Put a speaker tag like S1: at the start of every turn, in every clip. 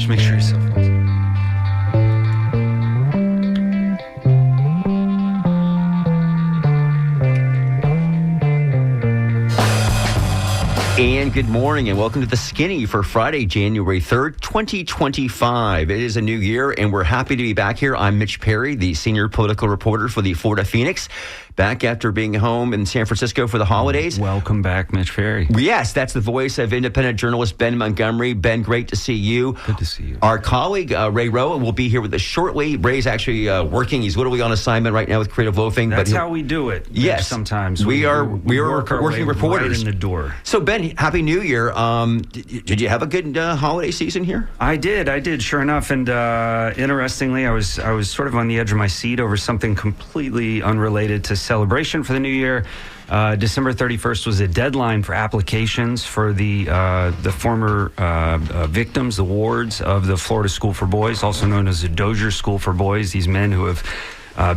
S1: Just make sure your cell phone's on.
S2: And good morning and welcome to The Skinny for Friday, January 3rd, 2025. It is a new year and we're happy to be back here. I'm Mitch Perry, the senior political reporter for the Florida Phoenix, back after being home in San Francisco for the holidays.
S1: Welcome back, Mitch Perry.
S2: Yes, that's the voice of independent journalist Ben Montgomery. Ben, great to see you.
S1: Good to see you.
S2: Our colleague, Ray Rowan, will be here with us shortly. Ray's actually working. He's literally on assignment right now with Creative Loafing.
S1: That's how we do it.
S2: Yes.
S1: Sometimes
S2: we are
S1: work our
S2: working
S1: way
S2: reporters.
S1: right in the door.
S2: So, Ben, Happy New Year. Did you have a good holiday season here?
S1: I did, sure enough. And interestingly, I was sort of on the edge of my seat over something completely unrelated to celebration for the new year. December 31st was a deadline for applications for the former victims, the wards of the Florida School for Boys, also known as the Dozier School for Boys. These men who have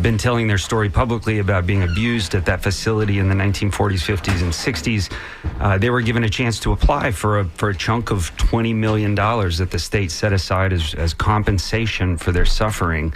S1: been telling their story publicly about being abused at that facility in the 1940s, 50s, and 60s. They were given a chance to apply for a chunk of $20 million that the state set aside as compensation for their suffering.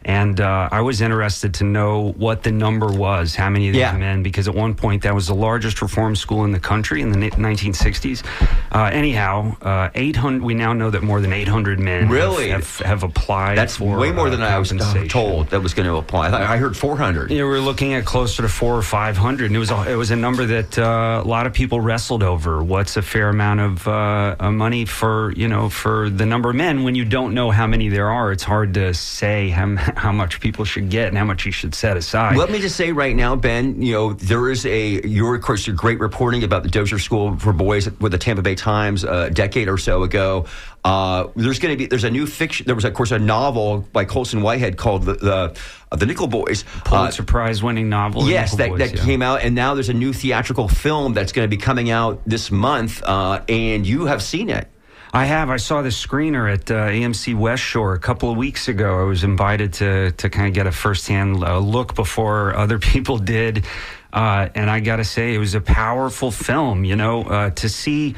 S1: And I was interested to know what the number was, how many of these men, because at one point that was the largest reform school in the country in the 1960s. Anyhow, 800. We now know that more than 800 men have applied.
S2: That's
S1: for
S2: way more than I was told that was going to apply. I heard 400.
S1: Yeah, we're looking at closer to 400 or 500, and it was a number that a lot of people wrestled over. What's a fair amount of money for the number of men when you don't know how many there are? It's hard to say how much people should get and how much you should set aside.
S2: Let me just say right now, Ben, there is of course, your great reporting about the Dozier School for Boys with the Tampa Bay Times a decade or so ago. There's a new fiction. There was, of course, a novel by Colson Whitehead called the Nickel Boys.
S1: Pulitzer Prize winning novel.
S2: Yes, that came out, and now there's a new theatrical film that's going to be coming out this month, and you have seen it.
S1: I have. I saw the screener at AMC West Shore a couple of weeks ago. I was invited to kind of get a firsthand look before other people did. And I got to say, it was a powerful film, to see.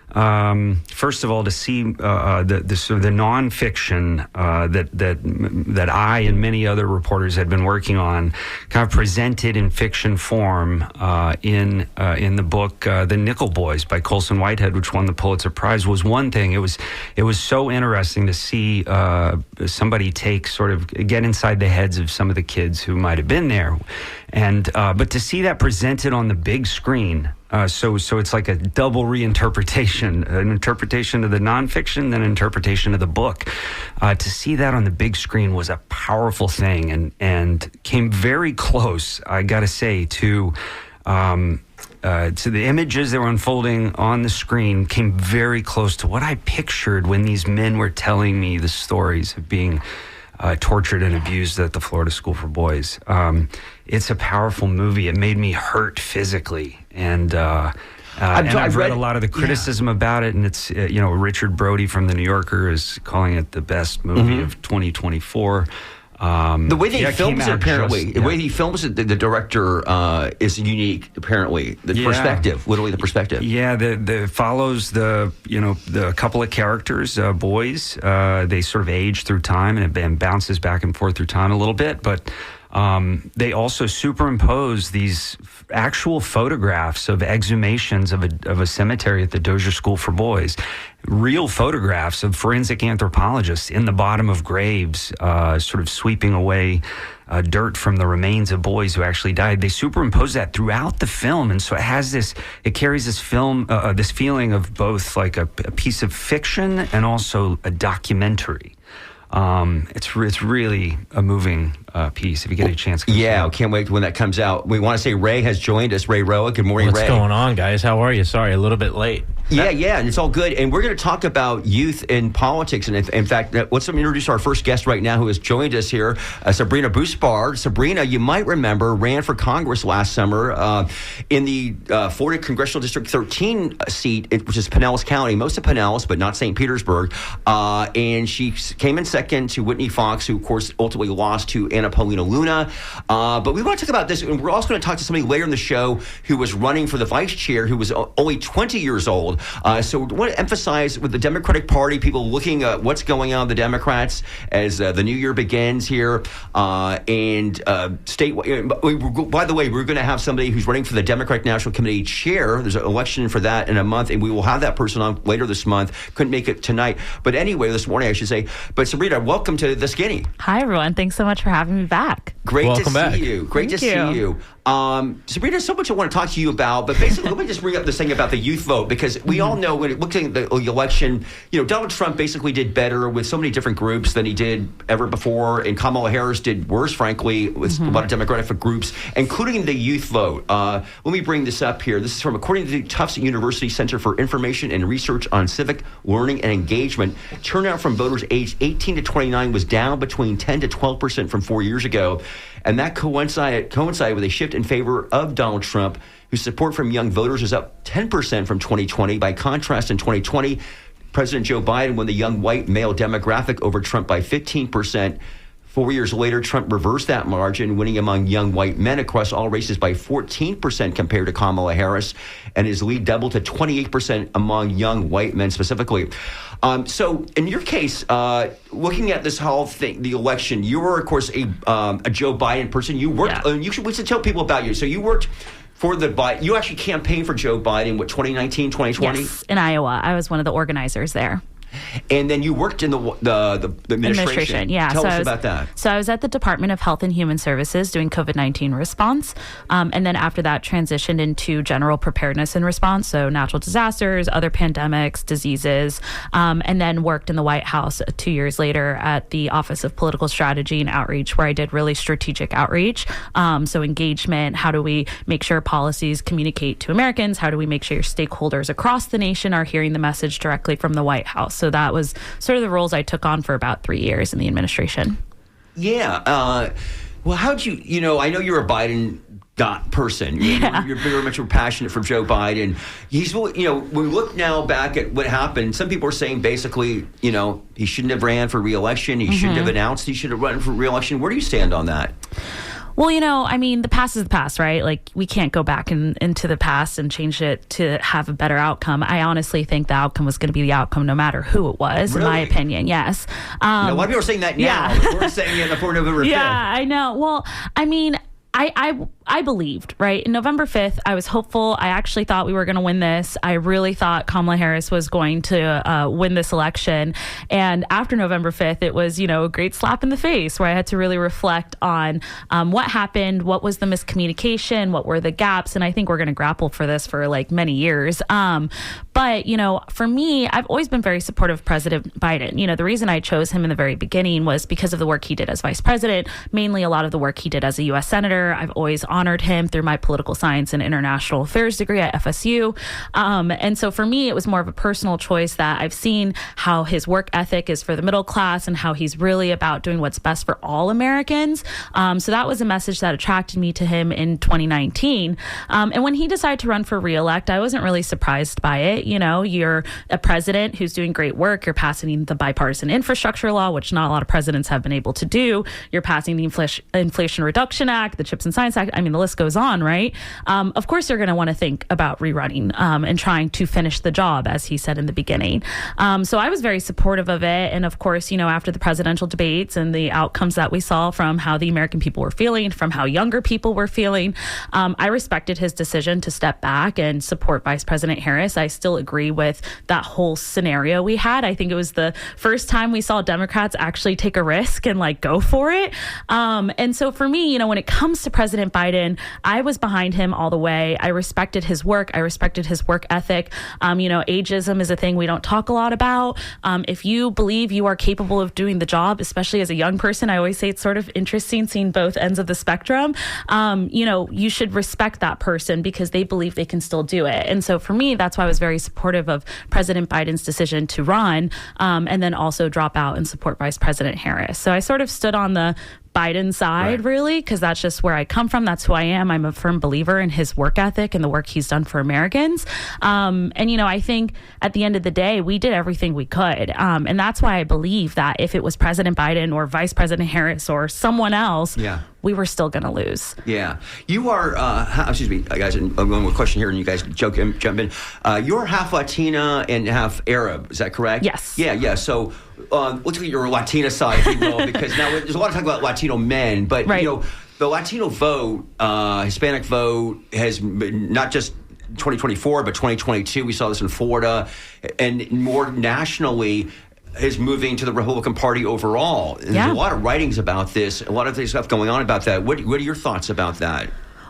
S1: First of all, to see the sort of the nonfiction that I and many other reporters had been working on, kind of presented in fiction form in the book "The Nickel Boys" by Colson Whitehead, which won the Pulitzer Prize, was one thing. It was so interesting to see somebody get inside the heads of some of the kids who might have been there, and but to see that presented on the big screen. So it's like a double reinterpretation, an interpretation of the nonfiction, then an interpretation of the book. To see that on the big screen was a powerful thing, and came very close, I got to say, to the images that were unfolding on the screen. Came very close to what I pictured when these men were telling me the stories of being tortured and abused at the Florida School for Boys. It's a powerful movie. It made me hurt physically, and I've read a lot of the criticism about it. And it's Richard Brody from The New Yorker is calling it the best movie of 2024.
S2: The way that he films it, apparently, the way he films it, the director is unique. Apparently, the perspective, literally the perspective.
S1: Yeah, the follows the couple of characters, boys. They sort of age through time, and it bounces back and forth through time a little bit, but. They also superimpose these actual photographs of exhumations of a cemetery at the Dozier School for Boys. Real photographs of forensic anthropologists in the bottom of graves, sort of sweeping away dirt from the remains of boys who actually died. They superimpose that throughout the film, and so it carries this feeling of both like a piece of fiction and also a documentary. It's really a moving piece if you get a chance.
S2: I can't wait when that comes out. We want to say Ray has joined us. Ray Roa. Good morning,
S3: What's
S2: Ray.
S3: What's going on, guys? How are you? Sorry, a little bit late.
S2: Yeah, and it's all good. And we're going to talk about youth in politics. And in fact, let's introduce our first guest right now who has joined us here, Sabrina Bousbard. Sabrina, you might remember, ran for Congress last summer in the Florida Congressional District 13 seat, which is Pinellas County, most of Pinellas, but not St. Petersburg. And she came in second to Whitney Fox, who, of course, ultimately lost to Anna Paulina Luna. But we want to talk about this, and we're also going to talk to somebody later in the show who was running for the vice chair, who was only 20 years old. field. So we want to emphasize with the Democratic Party, people looking at what's going on with the Democrats as the new year begins here. And state. By the way, we're going to have somebody who's running for the Democratic National Committee chair. There's an election for that in a month, and we will have that person on later this month. Couldn't make it tonight. But anyway, this morning, I should say. But Sabrina, welcome to The Skinny.
S4: Hi, everyone. Thanks so much for having me back.
S2: Great
S3: Welcome
S2: to
S3: back.
S2: see you. Great
S4: Thank
S2: to see you. Sabrina, so much I want to talk to you about, but basically, let me just bring up this thing about the youth vote, because we all know when looking at the election, Donald Trump basically did better with so many different groups than he did ever before, and Kamala Harris did worse, frankly, with a lot of Democratic groups, including the youth vote. Let me bring this up here. This is from, according to the Tufts University Center for Information and Research on Civic Learning and Engagement, turnout from voters aged 18 to 29 was down between 10 to 12% from 4 years ago. And that coincided with a shift in favor of Donald Trump, whose support from young voters is up 10% from 2020. By contrast, in 2020, President Joe Biden won the young white male demographic over Trump by 15%. 4 years later, Trump reversed that margin, winning among young white men across all races by 14% compared to Kamala Harris, and his lead doubled to 28% among young white men specifically. So in your case, looking at this whole thing, the election, you were, of course, a Joe Biden person. You worked, we should tell people about you. So you worked for you actually campaigned for Joe Biden, 2019, 2020?
S4: Yes, in Iowa. I was one of the organizers there.
S2: And then you worked in the administration.
S4: Yeah.
S2: Tell us about that.
S4: So I was at the Department of Health and Human Services doing COVID-19 response. And then after that, transitioned into general preparedness and response. So natural disasters, other pandemics, diseases, and then worked in the White House 2 years later at the Office of Political Strategy and Outreach, where I did really strategic outreach. So engagement, how do we make sure policies communicate to Americans? How do we make sure stakeholders across the nation are hearing the message directly from the White House? So that was sort of the roles I took on for about 3 years in the administration.
S2: Yeah. Well, how'd you, I know you're a Biden person. You're very much passionate for Joe Biden. He's, when we look now back at what happened, some people are saying basically, he shouldn't have ran for re-election. He shouldn't have announced he should have run for re-election. Where do you stand on that?
S4: Well, the past is the past, right? Like, we can't go back into the past and change it to have a better outcome. I honestly think the outcome was going to be the outcome no matter who it was, in my opinion, yes.
S2: A lot of people are saying that now. Yeah. We're saying it before November 5th.
S4: Yeah, I know. Well, I believed, right? November 5th, I was hopeful. I actually thought we were going to win this. I really thought Kamala Harris was going to win this election. And after November 5th, it was, a great slap in the face where I had to really reflect on what happened, what was the miscommunication, what were the gaps. And I think we're going to grapple for this for many years. But, for me, I've always been very supportive of President Biden. The reason I chose him in the very beginning was because of the work he did as vice president, mainly a lot of the work he did as a U.S. senator. I've always honored him through my political science and international affairs degree at FSU. And so for me, it was more of a personal choice that I've seen how his work ethic is for the middle class and how he's really about doing what's best for all Americans. So that was a message that attracted me to him in 2019. And when he decided to run for re-elect, I wasn't really surprised by it. You're a president who's doing great work. You're passing the bipartisan infrastructure law, which not a lot of presidents have been able to do. You're passing the Inflation Reduction Act, the Chips and Science Act. I mean, the list goes on, right? Of course, you're going to want to think about rerunning and trying to finish the job, as he said in the beginning. So I was very supportive of it. And of course, after the presidential debates and the outcomes that we saw from how the American people were feeling, from how younger people were feeling, I respected his decision to step back and support Vice President Harris. I still agree with that whole scenario we had. I think it was the first time we saw Democrats actually take a risk and go for it. And so for me, when it comes to President Biden, I was behind him all the way. I respected his work. I respected his work ethic. Ageism is a thing we don't talk a lot about. If you believe you are capable of doing the job, especially as a young person, I always say it's sort of interesting seeing both ends of the spectrum. You should respect that person because they believe they can still do it. And so for me, that's why I was very supportive of President Biden's decision to run and then also drop out and support Vice President Harris. So I sort of stood on the Biden side, really, because that's just where I come from. That's who I am. I'm a firm believer in his work ethic and the work he's done for Americans. I think at the end of the day, we did everything we could. And that's why I believe that if it was President Biden or Vice President Harris or someone else, we were still going to lose.
S2: Yeah. You are, excuse me, guys, I'm going with a question here and you guys jump in. You're half Latina and half Arab, is that correct?
S4: Yes.
S2: Yeah. So looks like you're a Latina side, if you will, because now there's a lot of talk about Latino men, but,
S4: right.
S2: you know, the Latino vote, Hispanic vote has not just 2024, but 2022, we saw this in Florida, and more nationally, is moving to the Republican Party overall. There's a lot of writings about this, a lot of stuff going on about that. What are your thoughts about that?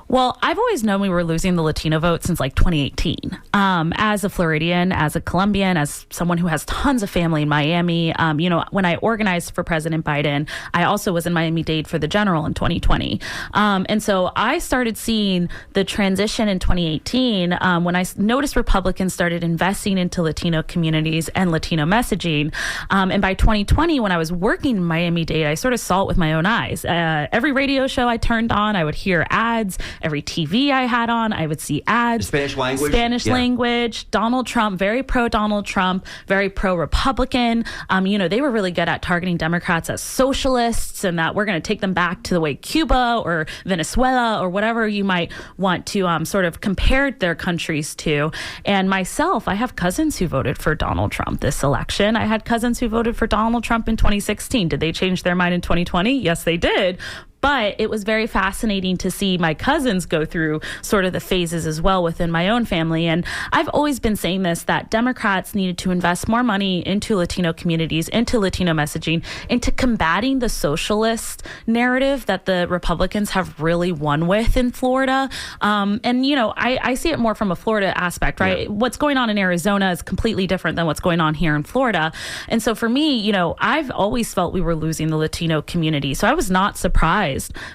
S4: Well, I've always known we were losing the Latino vote since like 2018. As a Floridian, as a Colombian, as someone who has tons of family in Miami, you know, when I organized for President Biden, I also was in Miami-Dade for the general in 2020. And so I started seeing the transition in 2018 when I noticed Republicans started investing into Latino communities and Latino messaging. And by 2020, when I was working in Miami-Dade, I sort of saw it with my own eyes. Every radio show I turned on, I would hear ads. Every TV I had on, I would see ads.
S2: Spanish language?
S4: Spanish language. Donald Trump, very pro-Donald Trump, very pro-Republican. You know, they were really good at targeting Democrats as socialists and that we're going to take them back to the way Cuba or Venezuela or whatever you might want to sort of compare their countries to. And myself, I have cousins who voted for Donald Trump this election. I had cousins who voted for Donald Trump in 2016. Did they change their mind in 2020? Yes, they did. But it was very fascinating to see my cousins go through sort of the phases as well within my own family. And I've always been saying this, that Democrats needed to invest more money into Latino communities, into Latino messaging, into combating the socialist narrative that the Republicans have really won with in Florida. And, you know, I see it more from a Florida aspect, right? Yeah. What's going on in Arizona is completely different than what's going on here in Florida. And so for me, you know, I've always felt we were losing the Latino community. So I was not surprised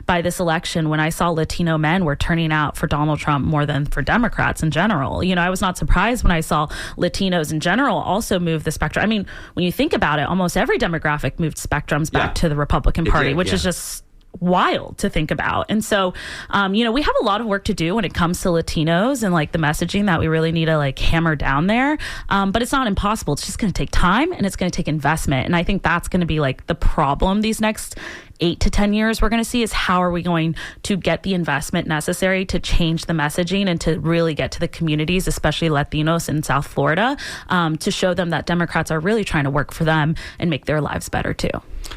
S4: by this election when I saw Latino men were turning out for Donald Trump more than for Democrats in general. You know, I was not surprised when I saw Latinos in general also move the spectrum. I mean, when you think about it, almost every demographic moved spectrums back to the Republican Party, which is just wild to think about. And so, you know, we have a lot of work to do when it comes to Latinos and like the messaging that we really need to like hammer down there. But it's not impossible. It's just going to take time and it's going to take investment. And I think that's going to be like the problem these next 8 to 10 years we're going to see is how are we going to get the investment necessary to change the messaging and to really get to the communities, especially Latinos in South Florida, to show them that Democrats are really trying to work for them and make their lives better too.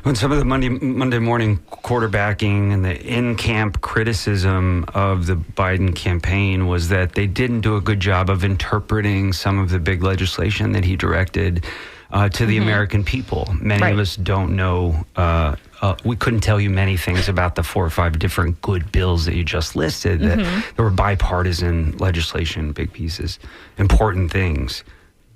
S1: When some of the Monday morning quarterbacking and the in-camp criticism of the Biden campaign was that they didn't do a good job of interpreting some of the big legislation that he directed to the American people. Many of us don't know. We couldn't tell you many things about the 4 or 5 different good bills that you just listed. That there were bipartisan legislation, big pieces, important things.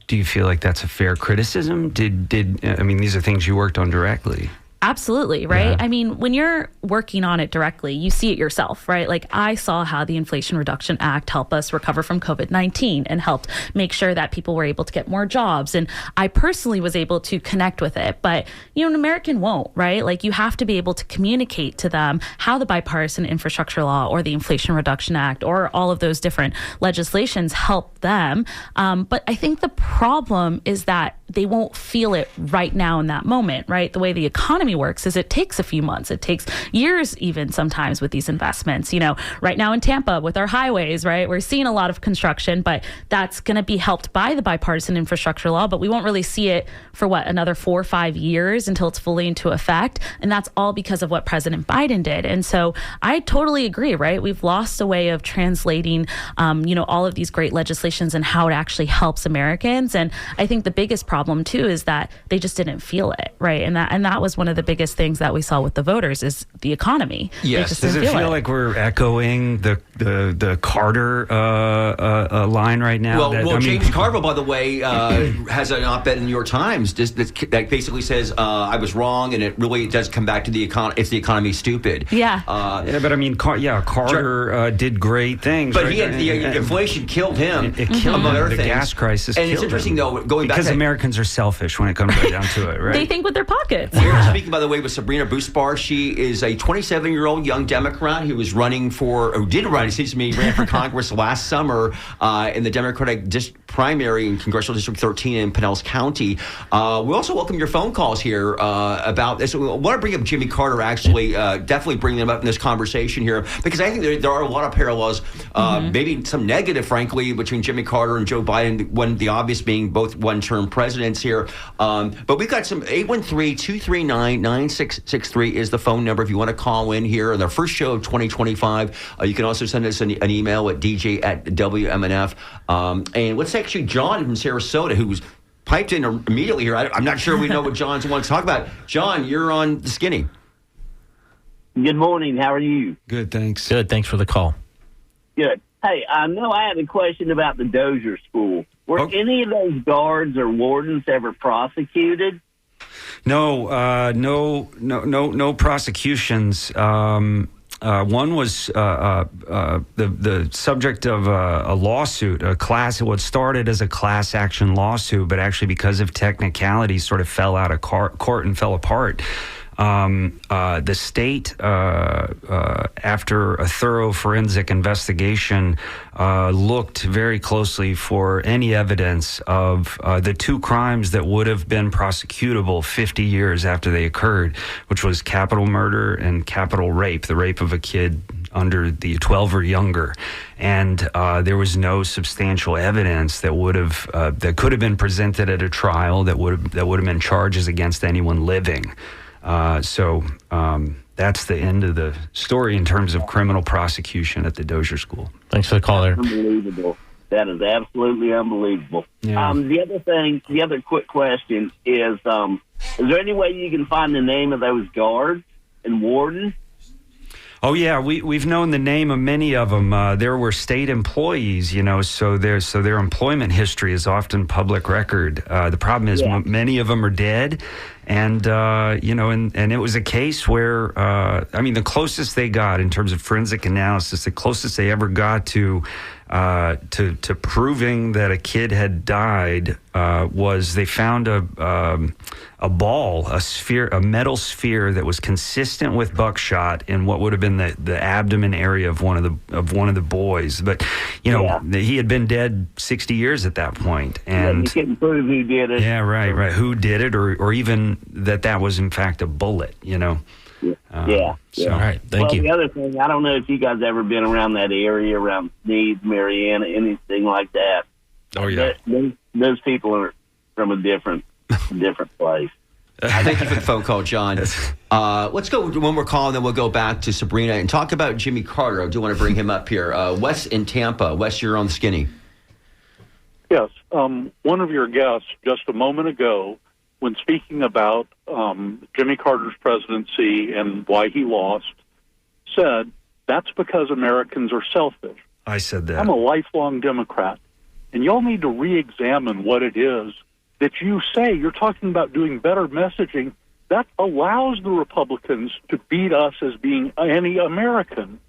S1: Do you feel like that's a fair criticism? I mean, these are things you worked on directly.
S4: Absolutely, right?
S1: Yeah.
S4: I mean, when you're working on it directly, you see it yourself, right? Like I saw how the Inflation Reduction Act helped us recover from COVID-19 and helped make sure that people were able to get more jobs. And I personally was able to connect with it. But, you know, an American won't, right? Like you have to be able to communicate to them how the bipartisan infrastructure law or the Inflation Reduction Act or all of those different legislations help them. But I think the problem is that they won't feel it right now in that moment, right? The way the economy works is it takes a few months. It takes years even sometimes with these investments. You know, right now in Tampa with our highways, right? We're seeing a lot of construction, but that's going to be helped by the bipartisan infrastructure law, but we won't really see it for another 4 or 5 years until it's fully into effect. And that's all because of what President Biden did. And so I totally agree, right? We've lost a way of translating, you know, all of these great legislations and how it actually helps Americans. And I think the biggest problem too is that they just didn't feel it, right? And that was one of the biggest things that we saw with the voters is the economy.
S2: Yes.
S1: Does it feel like we're echoing the Carter line right now?
S2: Well, James Carville, by the way, has an op-ed in the New York Times that basically says I was wrong, and it really does come back to the economy. If the economy's stupid,
S1: but I mean, Carter did great things,
S2: but he had the inflation killed him.
S1: It killed him.
S2: Among other
S1: the
S2: things.
S1: Gas crisis.
S2: And it's interesting though, going back
S1: because Americans are selfish when it comes right down to it, right?
S4: They think with their pockets.
S2: We were speaking, by the way, with Sabrina Buspar. She is a 27-year-old young Democrat who ran for Congress last summer in the Democratic primary in Congressional District 13 in Pinellas County. We also welcome your phone calls here about this. We want to bring up Jimmy Carter, actually, definitely bring them up in this conversation here, because I think there are a lot of parallels, maybe some negative, frankly, between Jimmy Carter and Joe Biden, one the obvious being both one-term presidents here. But we've got some 813-239-9663 is the phone number if you want to call in here on our first show of 2025. You can also send us an email at dj@WMNF. And let's actually John from Sarasota, who's piped in immediately here. I'm not sure we know what John's want to talk about. John, you're on the Skinny.
S5: Good morning. How are you?
S1: Good, thanks.
S3: Good. Thanks for the call.
S5: Good. Hey, I know I had a question about the Dozier School. Were any of those guards or wardens ever prosecuted?
S1: No prosecutions. One was the subject of a lawsuit, what started as a class action lawsuit, but actually because of technicalities sort of fell out of court and fell apart. The state, after a thorough forensic investigation, looked very closely for any evidence of the two crimes that would have been prosecutable 50 years after they occurred, which was capital murder and capital rape, the rape of a kid under the 12 or younger. And there was no substantial evidence that could have been presented at a trial that would have been charges against anyone living. So that's the end of the story in terms of criminal prosecution at the Dozier School.
S3: Thanks for the call there.
S5: Unbelievable. That is absolutely unbelievable.
S1: Yeah.
S5: The other quick question is there any way you can find the name of those guards and wardens?
S1: Oh yeah, we've known the name of many of them. There were state employees, so their employment history is often public record. The problem is many of them are dead, and and it was a case where the closest they got in terms of forensic analysis, the closest they ever got to proving that a kid had died was they found a ball, a metal sphere that was consistent with buckshot in what would have been the abdomen area of one of the boys. But he had been dead 60 years at that point, and
S5: you couldn't prove who did it.
S1: Yeah, right. Who did it, or even that was in fact a bullet.
S5: Yeah.
S1: So,
S3: all right, thank you.
S5: The other thing, I don't know if you guys ever been around that area, around Sneed, Mariana, anything like that.
S1: Oh yeah,
S5: those people are from a different place.
S2: Thank you for the phone call, John. Let's go one more call, and then we'll go back to Sabrina and talk about Jimmy Carter. I do want to bring him up here. Wes in Tampa. Wes, you're on the Skinny.
S6: Yes. One of your guests just a moment ago, when speaking about Jimmy Carter's presidency and why he lost, said that's because Americans are selfish.
S1: I said that.
S6: I'm a lifelong Democrat, and y'all need to re-examine what it is that you say. You're talking about doing better messaging that allows the Republicans to beat us as being anti-American.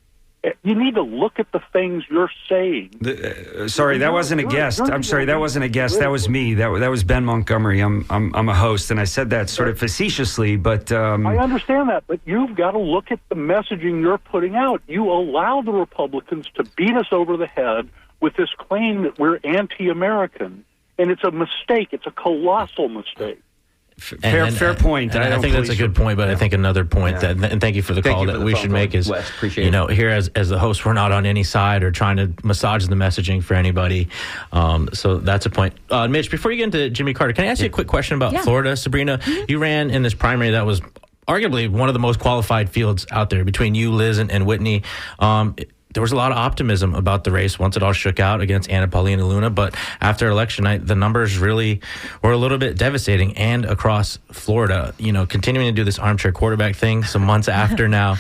S6: You need to look at the things you're saying.
S1: Sorry, that wasn't a guest. I'm sorry, that wasn't a guest. That was me. That was Ben Montgomery. I'm a host, and I said that sort of facetiously, but
S6: I understand that. But you've got to look at the messaging you're putting out. You allow the Republicans to beat us over the head with this claim that we're anti-American, and it's a mistake. It's a colossal mistake.
S1: Fair point.
S3: I think that's a good point, but I think another point and thank you for the call that we should make is,
S2: Wes, appreciate it.
S3: Here as the host, we're not on any side or trying to massage the messaging for anybody. So that's a point. Mitch, before you get into Jimmy Carter, can I ask you a quick question about Florida, Sabrina? Mm-hmm. You ran in this primary that was arguably one of the most qualified fields out there between you, Liz, and Whitney. There was a lot of optimism about the race once it all shook out against Anna Paulina Luna, but after election night, the numbers really were a little bit devastating. And across Florida, continuing to do this armchair quarterback thing some months after now,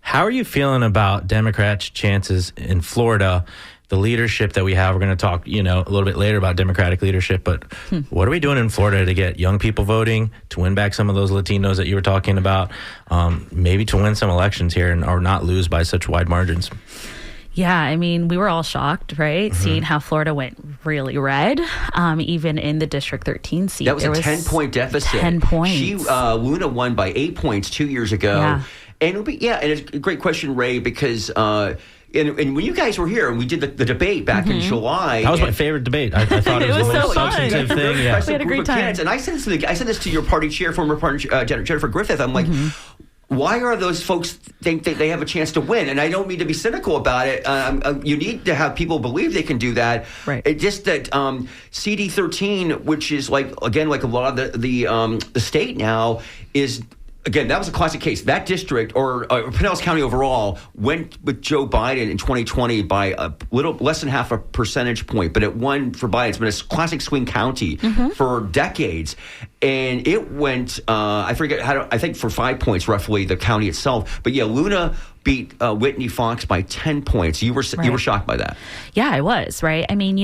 S3: how are you feeling about Democrats' chances in Florida? The leadership that we have, we're going to talk, a little bit later about Democratic leadership, but what are we doing in Florida to get young people voting, to win back some of those Latinos that you were talking about, maybe to win some elections here or not lose by such wide margins?
S4: Yeah, we were all shocked, right? Mm-hmm. Seeing how Florida went really red, even in the District 13 seat.
S2: That was a 10-point deficit.
S4: 10 points.
S2: Luna won by 8 points 2 years ago.
S4: Yeah.
S2: And and it's a great question, Ray, because and when you guys were here and we did the debate back in July,
S3: that was my favorite debate. I thought it was the most substantive thing. Yeah,
S4: we had a great time.
S2: And I said this to your party chair, former party Jennifer Griffith. I'm like, why are those folks think that they have a chance to win? And I don't mean to be cynical about it. You need to have people believe they can do that.
S4: Right.
S2: It's just that CD13, which is like a lot of the state now, is. Again, that was a classic case. That district, or Pinellas County overall, went with Joe Biden in 2020 by a little less than half a percentage point, but it won for Biden. It's been a classic swing county for decades. And it went, I think for 5 points roughly, the county itself. But yeah, Luna beat Whitney Fox by 10 points. You were shocked by that.
S4: Yeah, I was, right? I mean,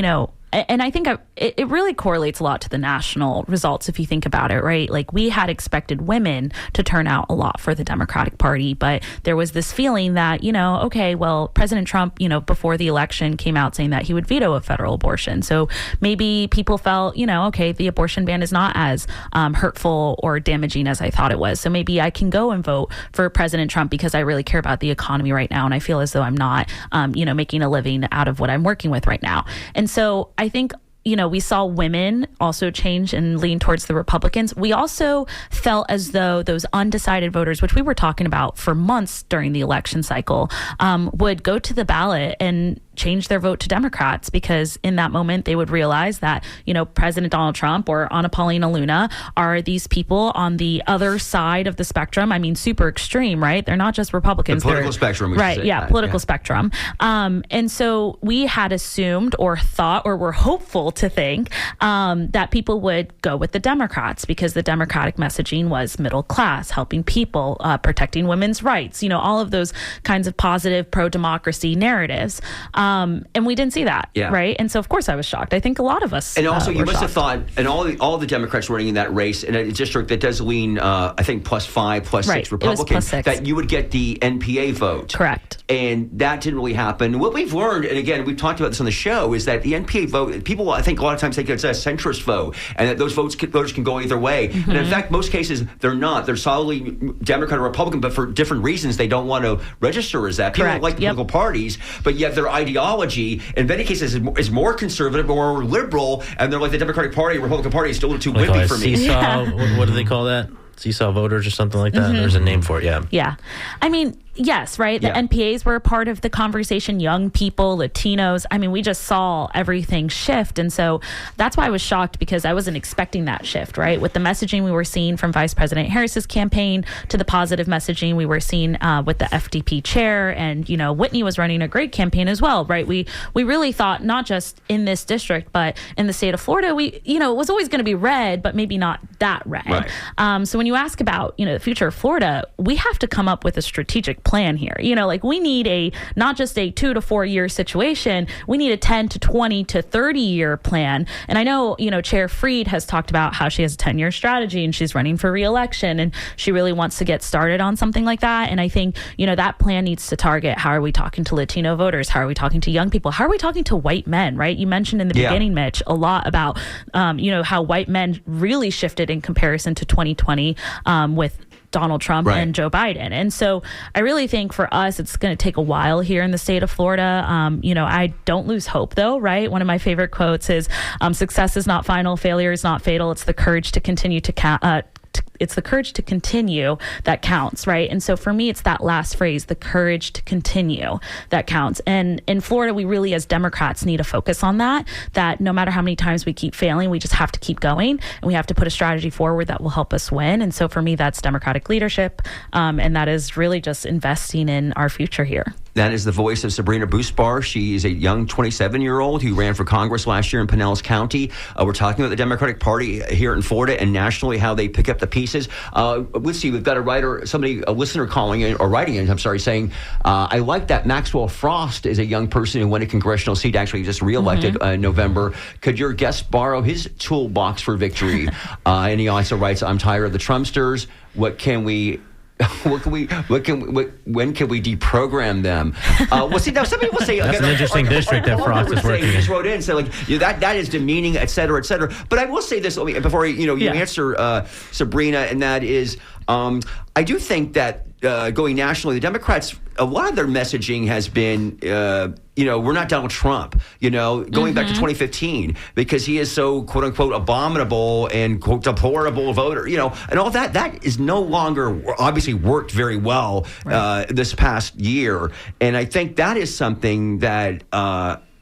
S4: and I think it really correlates a lot to the national results if you think about it, right? Like, we had expected women to turn out a lot for the Democratic Party, but there was this feeling that, okay, well, President Trump, before the election came out saying that he would veto a federal abortion. So maybe people felt, okay, the abortion ban is not as hurtful or damaging as I thought it was. So maybe I can go and vote for President Trump because I really care about the economy right now. And I feel as though I'm not, making a living out of what I'm working with right now. And so I think, we saw women also change and lean towards the Republicans. We also felt as though those undecided voters, which we were talking about for months during the election cycle, would go to the ballot and change their vote to Democrats, because in that moment they would realize that, President Donald Trump or Anna Paulina Luna are these people on the other side of the spectrum. I mean, super extreme, right? They're not just Republicans.
S2: The political spectrum.
S4: Right, political spectrum. And so we had assumed or thought or were hopeful to think that people would go with the Democrats because the Democratic messaging was middle class, helping people, protecting women's rights, all of those kinds of positive pro-democracy narratives. And we didn't see that, right? And so, of course, I was shocked. I think a lot of us
S2: And also, you must
S4: shocked.
S2: have thought, and all the Democrats running in that race, in a district that does lean, I think, +5, +6 Republicans,
S4: +6.
S2: that you would get the NPA vote.
S4: Correct.
S2: And that didn't really happen. What we've learned, and again, we've talked about this on the show, is that the NPA vote, people, I think, a lot of times think it's a centrist vote, and that those voters can go either way. And in fact, most cases, they're not. They're solidly Democrat or Republican, but for different reasons, they don't want to register as that. People don't like the political parties, but yet their ideology, in many cases, is more conservative or more liberal, and they're like the Democratic Party, Republican Party is still a little too wimpy for me.
S3: Seesaw, what do they call that? Seesaw voters or something like that? There's a name for it,
S4: Yeah. I mean, yes, right? The NPAs were a part of the conversation. Young people, Latinos. I mean, we just saw everything shift. And so that's why I was shocked, because I wasn't expecting that shift, right? With the messaging we were seeing from Vice President Harris's campaign to the positive messaging we were seeing with the FDP chair. And, Whitney was running a great campaign as well, right? We really thought not just in this district, but in the state of Florida, it was always going to be red, but maybe not that red.
S2: Right.
S4: So when you ask about, the future of Florida, we have to come up with a strategic plan here. We need not just a 2 to 4 year situation. We need a 10 to 20 to 30 year plan. And I know, Chair Fried has talked about how she has a 10-year strategy and she's running for re-election and she really wants to get started on something like that. And I think, that plan needs to target, how are we talking to Latino voters? How are we talking to young people? How are we talking to white men, right? You mentioned in the beginning, Mitch, a lot about, how white men really shifted in comparison to 2020 with Donald Trump and Joe Biden. And so I really think for us, it's going to take a while here in the state of Florida. I don't lose hope, though, right? One of my favorite quotes is, success is not final, failure is not fatal. It's the courage to continue to it's the courage to continue that counts, right? And so for me, it's that last phrase, the courage to continue, that counts. And in Florida, we really, as Democrats, need to focus on that no matter how many times we keep failing, we just have to keep going, and we have to put a strategy forward that will help us win. And so for me, that's Democratic leadership, and that is really just investing in our future here.
S2: That is the voice of Sabrina Buspar. She is a young 27-year-old who ran for Congress last year in Pinellas County. We're talking about the Democratic Party here in Florida and nationally, how they pick up the pieces. Let's see, we've got a listener calling in, or writing in, saying, I like that Maxwell Frost is a young person who won a congressional seat, actually just reelected in November. Could your guest borrow his toolbox for victory? And he also writes, I'm tired of the Trumpsters. When can we deprogram them? Well, see, now some people say
S3: that's an interesting district that Frost is working in.
S2: Just wrote in, so that is demeaning, et cetera, et cetera. But I will say this before you answer, Sabrina, and that is, I do think that going nationally, the Democrats a lot of their messaging has been, we're not Donald Trump, going back to 2015, because he is so, quote unquote, abominable and, quote, deplorable voter, and all that. That is no longer obviously worked very well this past year. And I think that is something that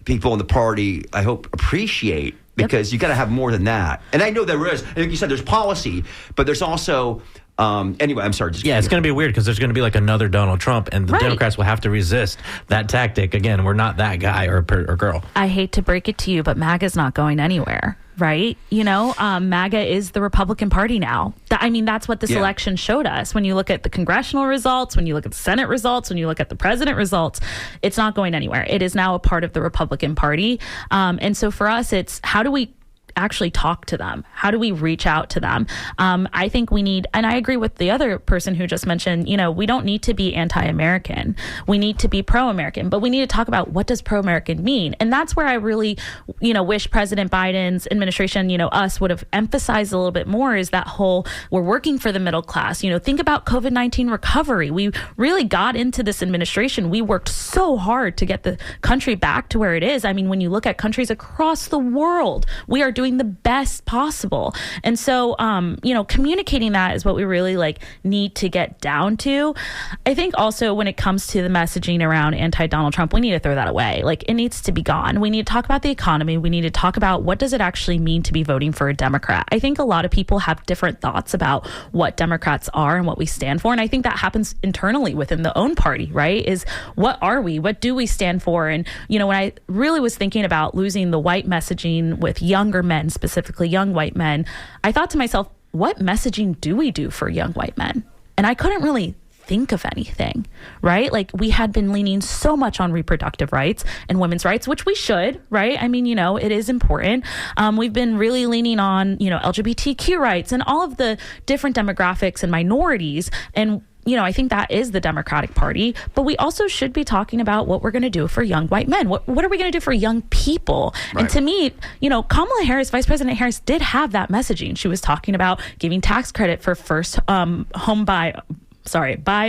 S2: people in the party, I hope, appreciate. Because you got to have more than that. And I know there is. Like you said, there's policy, but there's also... anyway, I'm sorry.
S3: It's going to be weird because there's going to be like another Donald Trump, and the Democrats will have to resist that tactic. Again, we're not that guy or girl.
S4: I hate to break it to you, but MAGA's not going anywhere. Right? MAGA is the Republican Party now. That's what this election showed us. When you look at the congressional results, when you look at the Senate results, when you look at the president results, it's not going anywhere. It is now a part of the Republican Party. And so for us, it's how do we actually talk to them? How do we reach out to them? I think we need, and I agree with the other person who just mentioned, we don't need to be anti-American. We need to be pro-American, but we need to talk about what does pro-American mean? And that's where I really, wish President Biden's administration, us would have emphasized a little bit more is that whole, we're working for the middle class. Think about COVID-19 recovery. We really got into this administration. We worked so hard to get the country back to where it is. When you look at countries across the world, we are doing the best possible. And so, communicating that is what we really need to get down to. I think also when it comes to the messaging around anti-Donald Trump, we need to throw that away. It needs to be gone. We need to talk about the economy. We need to talk about what does it actually mean to be voting for a Democrat. I think a lot of people have different thoughts about what Democrats are and what we stand for. And I think that happens internally within the own party, right? Is what are we? What do we stand for? And, when I really was thinking about losing the white messaging with younger men, specifically young white men, I thought to myself, what messaging do we do for young white men? And I couldn't really think of anything, right? We had been leaning so much on reproductive rights and women's rights, which we should, right? It is important. We've been really leaning on, LGBTQ rights and all of the different demographics and minorities. And I think that is the Democratic Party, but we also should be talking about what we're going to do for young white men. What are we going to do for young people? Right. And to me, Kamala Harris, Vice President Harris, did have that messaging. She was talking about giving tax credit for first buy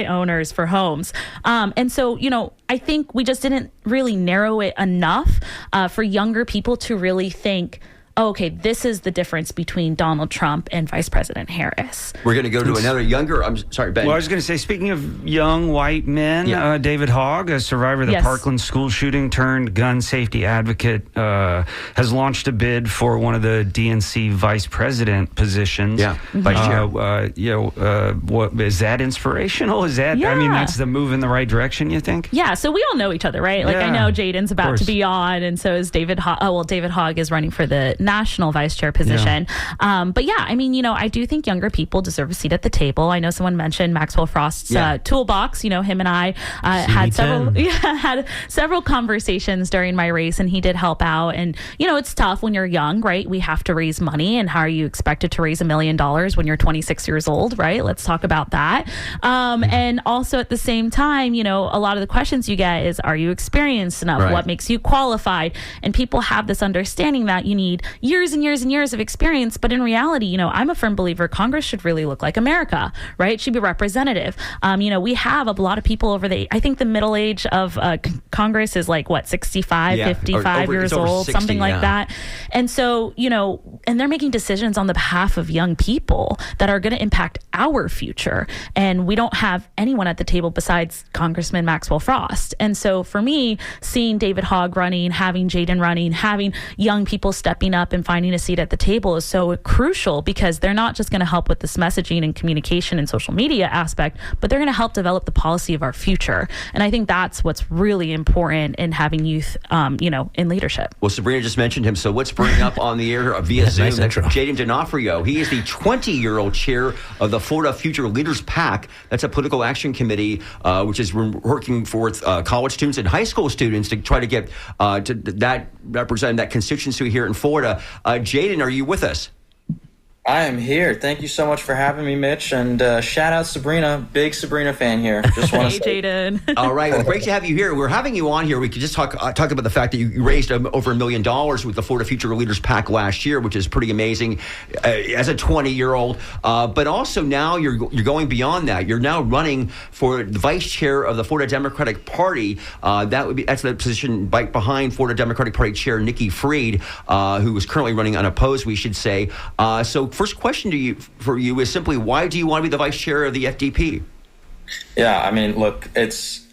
S4: owners for homes. And so, I think we just didn't really narrow it enough for younger people to really think, okay, this is the difference between Donald Trump and Vice President Harris.
S2: We're going to go to another younger, I'm sorry, Ben.
S1: Well, I was going to say, speaking of young white men, David Hogg, a survivor of the Parkland school shooting turned gun safety advocate, has launched a bid for one of the DNC vice president positions.
S2: Yeah, vice chair.
S1: What is that inspirational? Is that, that's the move in the right direction, you think?
S4: Yeah, so we all know each other, right? I know Jaden's about to be on, and so is David Hogg. David Hogg is running for the national vice chair position. But I do think younger people deserve a seat at the table. I know someone mentioned Maxwell Frost's toolbox. Him and I had several conversations during my race, and he did help out. And, it's tough when you're young, right? We have to raise money. And how are you expected to raise $1 million when you're 26 years old, right? Let's talk about that. And also at the same time, a lot of the questions you get is, are you experienced enough? Right. What makes you qualified? And people have this understanding that you need years and years and years of experience. But in reality, I'm a firm believer Congress should really look like America, right? It should be representative. We have a lot of people I think the middle age of Congress is 65, 55 years old, 60, something like that. And so, and they're making decisions on the behalf of young people that are going to impact our future. And we don't have anyone at the table besides Congressman Maxwell Frost. And so for me, seeing David Hogg running, having Jaden running, having young people stepping up and finding a seat at the table is so crucial, because they're not just going to help with this messaging and communication and social media aspect, but they're going to help develop the policy of our future. And I think that's what's really important in having youth, in leadership.
S2: Well, Sabrina just mentioned him, so let's bring up on the air via Zoom Jaden D'Onofrio. He is the 20-year-old chair of the Florida Future Leaders PAC. That's a political action committee, which is working for college students and high school students to try to get to that represent that constituency here in Florida. Jaden, are you with us?
S7: I am here. Thank you so much for having me, Mitch. And shout out Sabrina. Big Sabrina fan here. Just want to
S4: Hey, Jaden.
S2: All right. Well, great to have you here. We're having you on here. We could just talk about the fact that you raised over $1 million with the Florida Future Leaders PAC last year, which is pretty amazing as a 20-year-old. But also now you're going beyond that. You're now running for the vice chair of the Florida Democratic Party. That's the position right behind Florida Democratic Party Chair Nikki Fried, who is currently running unopposed, we should say. So first question for you is simply, why do you want to be the vice chair of the FDP?
S7: Yeah, I mean, look, it's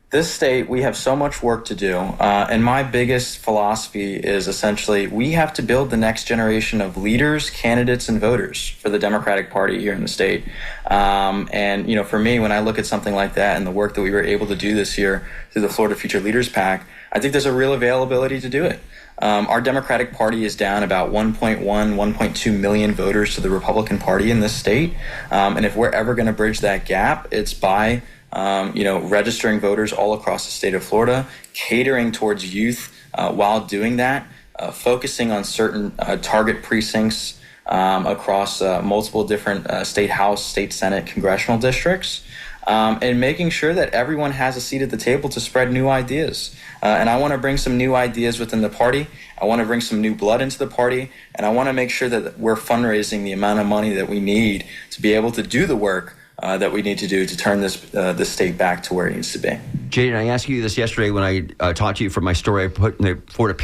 S7: this state, we have so much work to do. And my biggest philosophy is essentially we have to build the next generation of leaders, candidates, and voters for the Democratic Party here in the state. And, for me, when I look at something like that and the work that we were able to do this year through the Florida Future Leaders PAC, I think there's a real availability to do it. Our Democratic Party is down about 1.2 million voters to the Republican Party in this state. And if we're ever going to bridge that gap, it's by, registering voters all across the state of Florida, catering towards youth while doing that, focusing on certain target precincts across multiple different state House, state Senate, congressional districts. And making sure that everyone has a seat at the table to spread new ideas. And I want to bring some new ideas within the party. I want to bring some new blood into the party. And I want to make sure that we're fundraising the amount of money that we need to be able to do the work that we need to do to turn this state back to where it needs to be.
S2: Jaden, I asked you this yesterday when I talked to you for my story I put in the Florida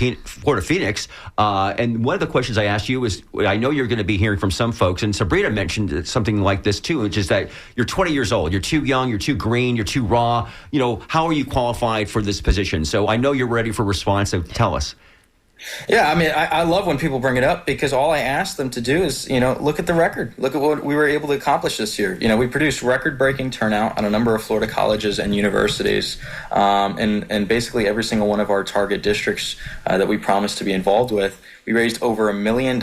S2: Phoenix. And one of the questions I asked you was, I know you're going to be hearing from some folks, and Sabrina mentioned something like this too, which is that you're 20 years old, you're too young, you're too green, you're too raw. How are you qualified for this position? So I know you're ready for response, so tell us.
S7: Yeah, I mean, I love when people bring it up because all I ask them to do is, look at the record. Look at what we were able to accomplish this year. We produced record-breaking turnout on a number of Florida colleges and universities, and basically every single one of our target districts that we promised to be involved with. We raised over $1 million,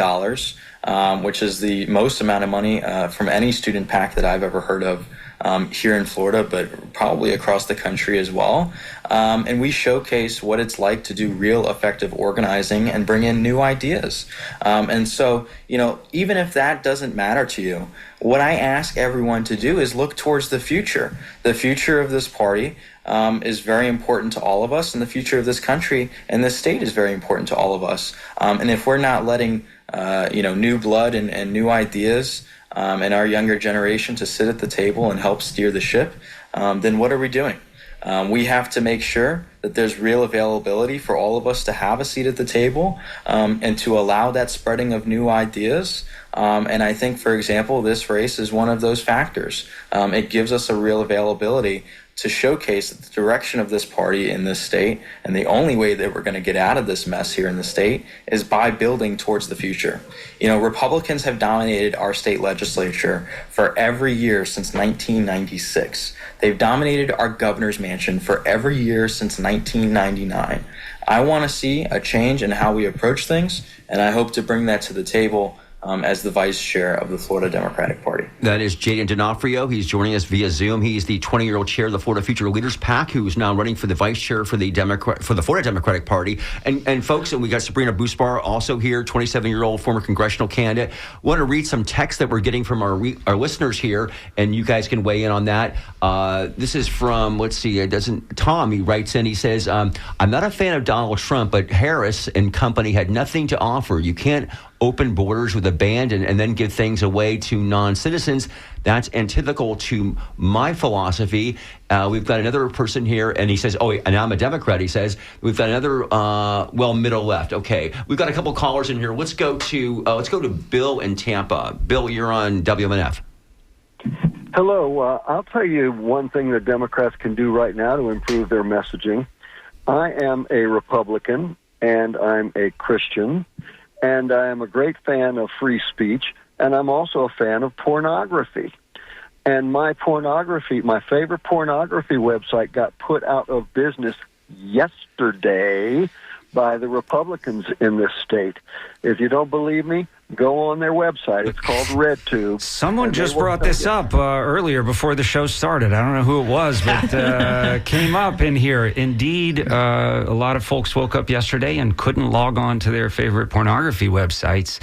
S7: which is the most amount of money from any student PAC that I've ever heard of. Here in Florida, but probably across the country as well. And we showcase what it's like to do real effective organizing and bring in new ideas. And so, even if that doesn't matter to you, what I ask everyone to do is look towards the future. The future of this party is very important to all of us, and the future of this country and this state is very important to all of us. And if we're not letting, new blood and new ideas and our younger generation to sit at the table and help steer the ship, then what are we doing? We have to make sure that there's real availability for all of us to have a seat at the table and to allow that spreading of new ideas. And I think, for example, this race is one of those factors. It gives us a real availability to showcase the direction of this party in this state, and the only way that we're going to get out of this mess here in the state is by building towards the future. Republicans have dominated our state legislature for every year since 1996. They've dominated our governor's mansion for every year since 1999. I want to see a change in how we approach things, and I hope to bring that to the table as the vice chair of the Florida Democratic Party. That is Jaden D'Onofrio. He's joining us via Zoom. He's the 20-year-old chair of the Florida Future Leaders PAC, who's now running for the vice chair for the Florida Democratic Party. And folks, and we got Sabrina Buspar also here, 27-year-old former congressional candidate. Want to read some text that we're getting from our listeners here, and you guys can weigh in on that. This is from, Tom, he writes in, he says, I'm not a fan of Donald Trump, but Harris and company had nothing to offer. You can't open borders with a band and then give things away to non-citizens. That's antithetical to my philosophy. We've got another person here, and he says, and I'm a Democrat, he says. We've got another, middle left. Okay, we've got a couple callers in here. Let's go to Bill in Tampa. Bill, you're on WMNF.
S8: Hello. I'll tell you one thing that Democrats can do right now to improve their messaging. I am a Republican, and I'm a Christian, and I am a great fan of free speech, and I'm also a fan of pornography. And my favorite pornography website got put out of business yesterday by the Republicans in this state. If you don't believe me, go on their website. It's called RedTube.
S1: Someone just brought this up earlier before the show started. I don't know who it was, but came up in here. Indeed, a lot of folks woke up yesterday and couldn't log on to their favorite pornography websites.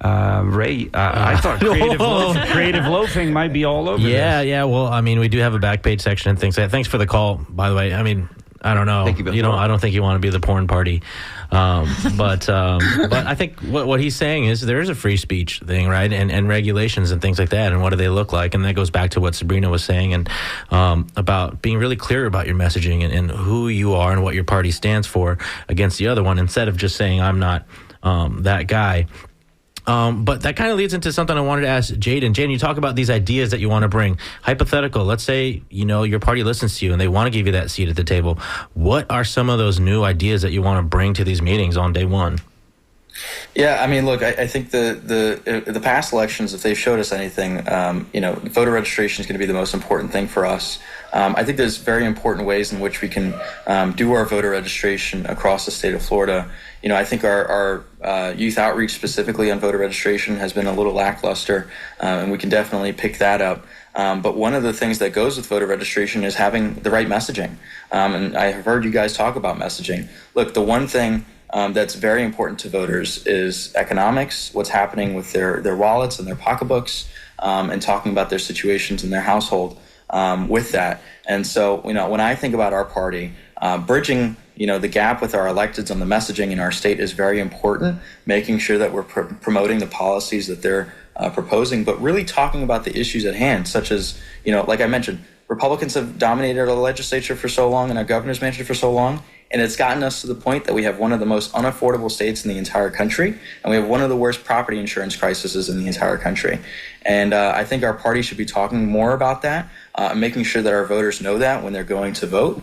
S1: Ray, I thought creative loafing might be all over this.
S3: Yeah. Well, I mean, we do have a back page section and things like that. Thanks for the call, by the way. I mean, I don't know.
S2: Thank you, Bill.
S3: I don't think you want to be the porn party. But I think what he's saying is there is a free speech thing, right? And regulations and things like that. And what do they look like? And that goes back to what Sabrina was saying and about being really clear about your messaging and who you are and what your party stands for against the other one, instead of just saying, I'm not that guy. But that kind of leads into something I wanted to ask Jaden. Jaden, you talk about these ideas that you want to bring. Hypothetical, let's say, your party listens to you and they want to give you that seat at the table. What are some of those new ideas that you want to bring to these meetings on day one?
S7: Yeah, I mean, look, I think the past elections, if they showed us anything, voter registration is going to be the most important thing for us. I think there's very important ways in which we can do our voter registration across the state of Florida. I think our youth outreach specifically on voter registration has been a little lackluster, and we can definitely pick that up. But one of the things that goes with voter registration is having the right messaging. And I have heard you guys talk about messaging. Look, the one thing that's very important to voters is economics, what's happening with their wallets and their pocketbooks, and talking about their situations in their household with that. And so, when I think about our party, bridging the gap with our electeds on the messaging in our state is very important, making sure that we're promoting the policies that they're proposing, but really talking about the issues at hand, such as, like I mentioned, Republicans have dominated our legislature for so long and our governor's mansion for so long, and it's gotten us to the point that we have one of the most unaffordable states in the entire country, and we have one of the worst property insurance crises in the entire country. And I think our party should be talking more about that, making sure that our voters know that when they're going to vote,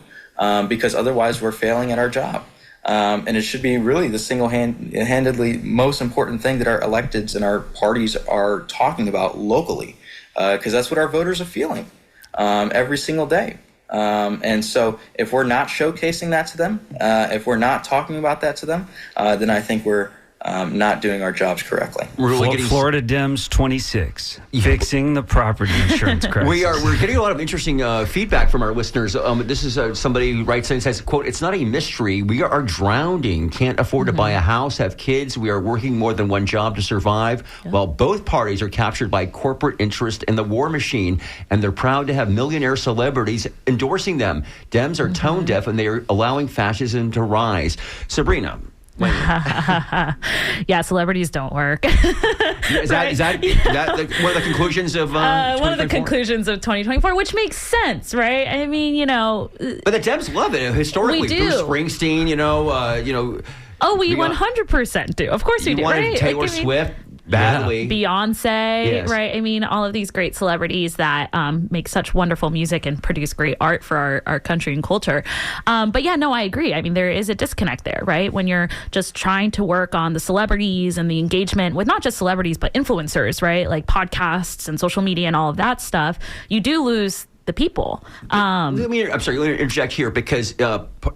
S7: because otherwise we're failing at our job. And it should be really the single-handedly most important thing that our electeds and our parties are talking about locally, because that's what our voters are feeling every single day. And so if we're not showcasing that to them, if we're not talking about that to them, then I think we're not doing our jobs correctly.
S1: Florida Dems 26, fixing the property insurance crisis.
S2: We're getting a lot of interesting feedback from our listeners. This is somebody who writes in and says, quote, "It's not a mystery. We are drowning, can't afford to buy a house, have kids. We are working more than one job to survive, while both parties are captured by corporate interest in the war machine, and they're proud to have millionaire celebrities endorsing them. Dems are tone deaf, and they are allowing fascism to rise." Sabrina.
S4: Yeah, celebrities don't work.
S2: Is that one of the conclusions of
S4: one of the conclusions of 2024, which makes sense, right? I mean,
S2: but the Dems love it historically.
S4: We do.
S2: Bruce Springsteen,
S4: Oh, we 100% do. Of course we do. Right?
S2: Taylor Swift. Badly.
S4: Beyonce,
S2: yes.
S4: Right? I mean, all of these great celebrities that make such wonderful music and produce great art for our country and culture. But yeah, no, I agree. I mean, there is a disconnect there, right? When you're just trying to work on the celebrities and the engagement with not just celebrities, but influencers, right? Like podcasts and social media and all of that stuff, you do lose the people.
S2: I'm sorry, let me interject here, because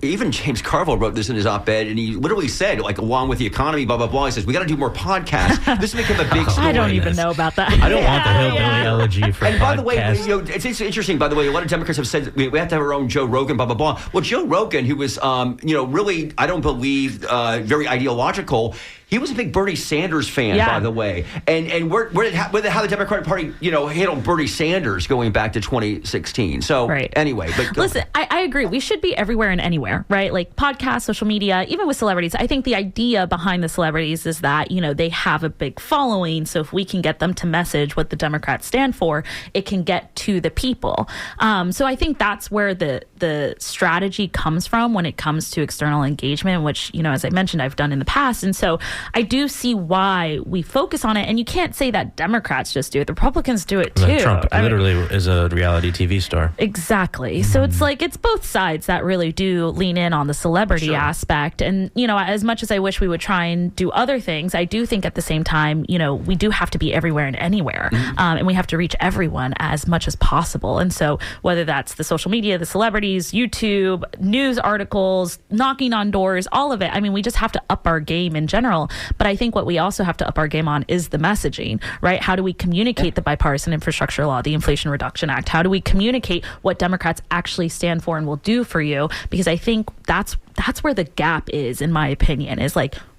S2: even James Carville wrote this in his op-ed, and he literally said, along with the economy, blah, blah, blah, he says, we got to do more podcasts. This became a big story.
S4: I don't even know about that.
S3: I don't want the hillbilly elegy for podcasts.
S2: And by the way, it's interesting, by the way, a lot of Democrats have said we have to have our own Joe Rogan, blah, blah, blah. Well, Joe Rogan, who was, really, I don't believe, very ideological, he was a big Bernie Sanders fan, by the way. And how the Democratic Party, handled Bernie Sanders going back to 2016. So anyway, but
S4: listen, I agree. We should be everywhere and anywhere, right? Like podcasts, social media, even with celebrities. I think the idea behind the celebrities is that, they have a big following. So if we can get them to message what the Democrats stand for, it can get to the people. So I think that's where the strategy comes from when it comes to external engagement, which, as I mentioned, I've done in the past. And so I do see why we focus on it. And you can't say that Democrats just do it. The Republicans do it too.
S3: Trump literally is a reality TV star.
S4: Exactly. So it's it's both sides that really do lean in on the celebrity aspect. And, as much as I wish we would try and do other things, I do think at the same time, we do have to be everywhere and anywhere. And we have to reach everyone as much as possible. And so whether that's the social media, the celebrities, YouTube, news articles, knocking on doors, all of it. I mean, we just have to up our game in general. But I think what we also have to up our game on is the messaging, right? How do we communicate the bipartisan infrastructure law, the Inflation Reduction Act? How do we communicate what Democrats actually stand for and will do for you? Because I think that's where the gap is, in my opinion, is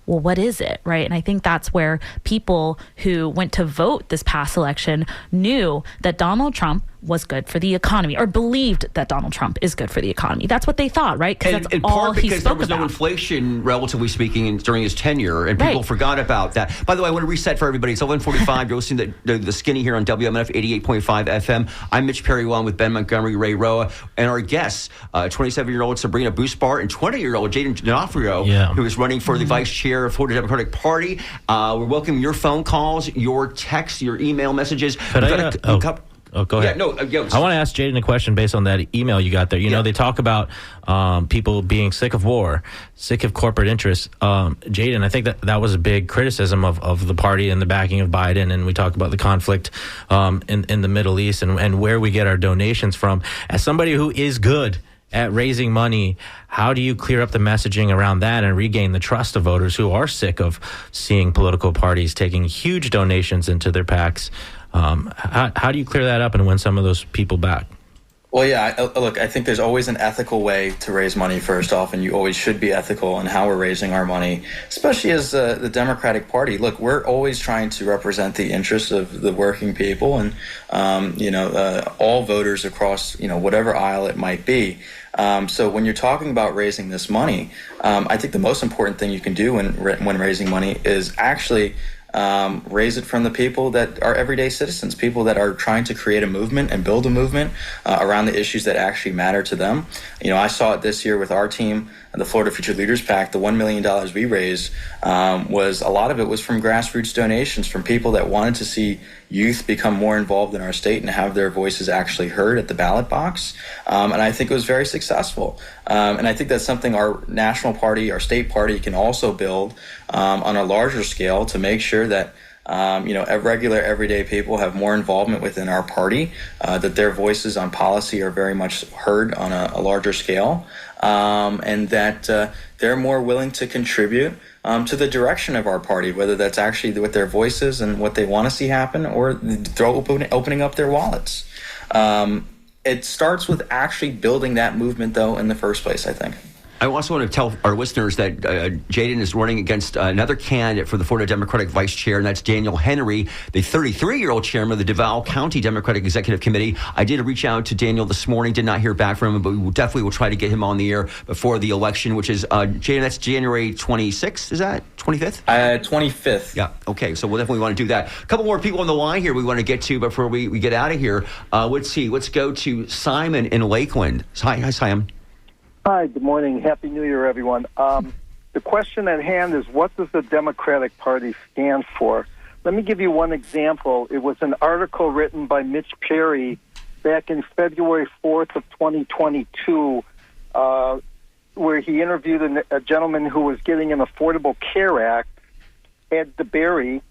S4: well, what is it, right? And I think that's where people who went to vote this past election knew that Donald Trump was good for the economy, or believed that Donald Trump is good for the economy. That's what they thought, right? Because that's all he spoke about.
S2: Because there was no inflation, relatively speaking, during his tenure, and people forgot about that. By the way, I want to reset for everybody. It's 11:45. You're listening to the Skinny here on WMNF 88.5 FM. I'm Mitch Perry, along with Ben Montgomery, Ray Roa, and our guests, 27-year-old Sabrina Buspar and 20-year-old Jayden D'Onofrio, who is running for the vice chair of Florida Democratic Party. We're welcoming your phone calls, your texts, your email messages.
S3: Oh, go ahead.
S2: I
S3: want to ask Jayden a question based on that email you got there. You know, they talk about people being sick of war, sick of corporate interests. Jayden, I think that was a big criticism of the party and the backing of Biden. And we talk about the conflict in the Middle East and where we get our donations from. As somebody who is good at raising money, how do you clear up the messaging around that and regain the trust of voters who are sick of seeing political parties taking huge donations into their PACs? How do you clear that up and win some of those people back?
S7: Well, look, I think there's always an ethical way to raise money, first off, and you always should be ethical in how we're raising our money, especially as the Democratic Party. Look, we're always trying to represent the interests of the working people and, all voters across, whatever aisle it might be. So when you're talking about raising this money, I think the most important thing you can do when raising money is actually raise it from the people that are everyday citizens, people that are trying to create a movement and build a movement around the issues that actually matter to them. I saw it this year with our team, the Florida Future Leaders PAC. The $1 million we raised a lot of it was from grassroots donations from people that wanted to see youth become more involved in our state and have their voices actually heard at the ballot box. And I think it was very successful. And I think that's something our national party, our state party can also build on a larger scale to make sure that regular, everyday people have more involvement within our party, that their voices on policy are very much heard on a larger scale, and that they're more willing to contribute to the direction of our party, whether that's actually with their voices and what they want to see happen, or opening up their wallets. It starts with actually building that movement, though, in the first place, I think.
S2: I also want to tell our listeners that Jayden is running against another candidate for the Florida Democratic Vice Chair, and that's Daniel Henry, the 33-year-old chairman of the Duval County Democratic Executive Committee. I did reach out to Daniel this morning, did not hear back from him, but we definitely will try to get him on the air before the election, which is, Jayden, that's January 26th, is that? 25th?
S7: 25th.
S2: Yeah, okay, so we'll definitely want to do that. A couple more people on the line here we want to get to before we get out of here. Let's see, let's go to Simon in Lakeland. Hi, Simon.
S9: Hi, good morning. Happy New Year, everyone. The question at hand is, what does the Democratic Party stand for? Let me give you one example. It was an article written by Mitch Perry back in February 4th of 2022, where he interviewed a gentleman who was getting an Affordable Care Act, Ed DeBerry,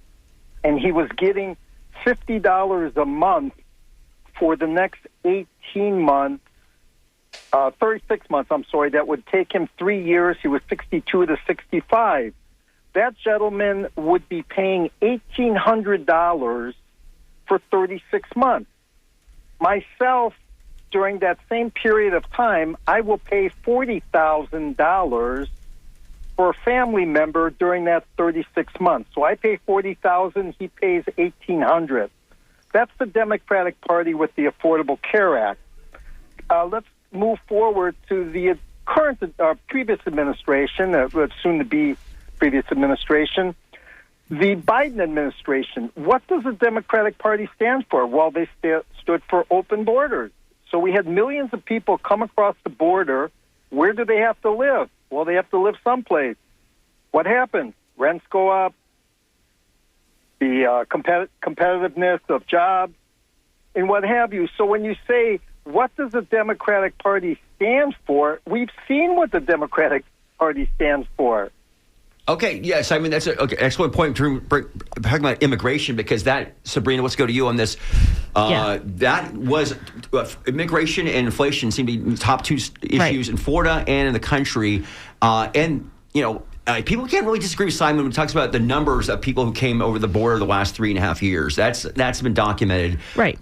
S9: and he was getting $50 a month for the next 18 months. 36 months, that would take him 3 years. He was 62 to 65. That gentleman would be paying $1,800 for 36 months. Myself, during that same period of time, I will pay $40,000 for a family member during that 36 months. So I pay $40,000, he pays $1,800. That's the Democratic Party with the Affordable Care Act. Let's move forward to the current previous administration, soon to be previous administration, the Biden administration. What does the Democratic Party stand for? Well, they stood for open borders. So we had millions of people come across the border. Where do they have to live? Well, they have to live someplace. What happens? Rents go up, the competitiveness of jobs, and what have you. So when you say, what does the Democratic Party stand for? We've seen what the Democratic Party stands for.
S2: Okay, yes, I mean, that's an excellent point talking about immigration, because that, Sabrina, let's go to you on this. That was, immigration and inflation seem to be top two issues in Florida and in the country. People can't really disagree with Simon when he talks about the numbers of people who came over the border the last 3.5 years. That's been documented.
S4: Right.